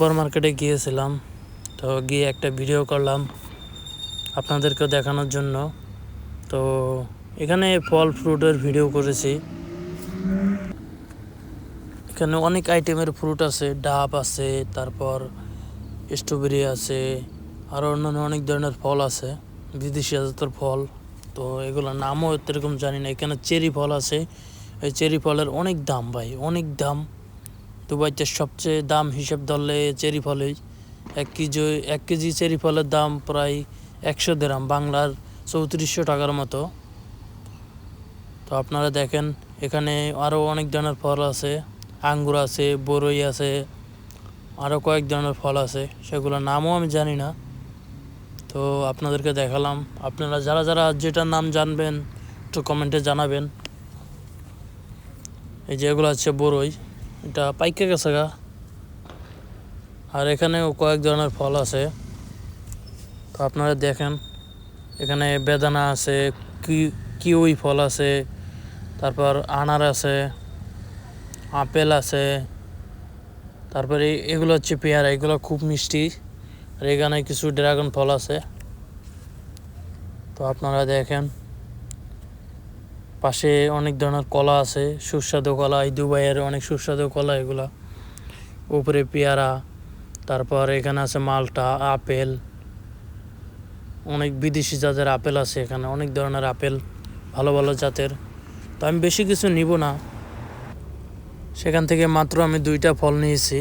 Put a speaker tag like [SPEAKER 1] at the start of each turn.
[SPEAKER 1] Super মার্কেটে গিয়েছিলাম, তো গিয়ে একটা ভিডিও করলাম আপনাদেরকে দেখানোর জন্য। তো এখানে ফল ফ্রুটের ভিডিও করেছি। এখানে অনেক আইটেমের ফ্রুট আছে, ডাব আছে, তারপর স্ট্রবেরি আছে, আরও অন্যান্য অনেক ধরনের ফল আছে, বিদেশি জাতের ফল। তো এগুলোর নামও এরকম জানি না। এখানে চেরি ফল আছে, এই চেরি ফলের অনেক দাম ভাই, অনেক দাম। দুবাইতে সবচেয়ে দাম হিসেব ধরলে চেরি ফলেই। 1 কেজি চেরি ফলের দাম প্রায় 100 দিরহাম, বাংলার 3400 টাকার মতো। তো আপনারা দেখেন এখানে আরও অনেক ধরনের ফল আছে, আঙ্গুর আছে, বরই আছে, আরও কয়েক ধরনের ফল আছে, সেগুলোর নামও আমি জানি না। তো আপনাদেরকে দেখালাম। আপনারা যারা যারা যেটার নাম জানবেন একটু কমেন্টে জানাবেন। এই যে এগুলো হচ্ছে বরই, এটা পাইকে গেছে গা। আর এখানেও কয়েক ধরনের ফল আছে, তো আপনারা দেখেন। এখানে বেদানা আছে, কিউই ফল আছে, তারপর আনার আছে, আপেল আছে, তারপরে এগুলো হচ্ছে পেয়ারা, এগুলো খুব মিষ্টি। আর এখানে কিছু ড্রাগন ফল আছে। তো আপনারা দেখেন পাশে অনেক ধরনের কলা আছে, সুস্বাদু কলা, এই দুবাইয়ের অনেক সুস্বাদু কলা এগুলা। উপরে পেয়ারা, তারপর এখানে আছে মালটা, আপেল, অনেক বিদেশি জাতের আপেল আছে। এখানে অনেক ধরনের আপেল, ভালো ভালো জাতের। তো আমি বেশি কিছু নিব না, সেখান থেকে মাত্র আমি 2টা ফল নিয়েছি।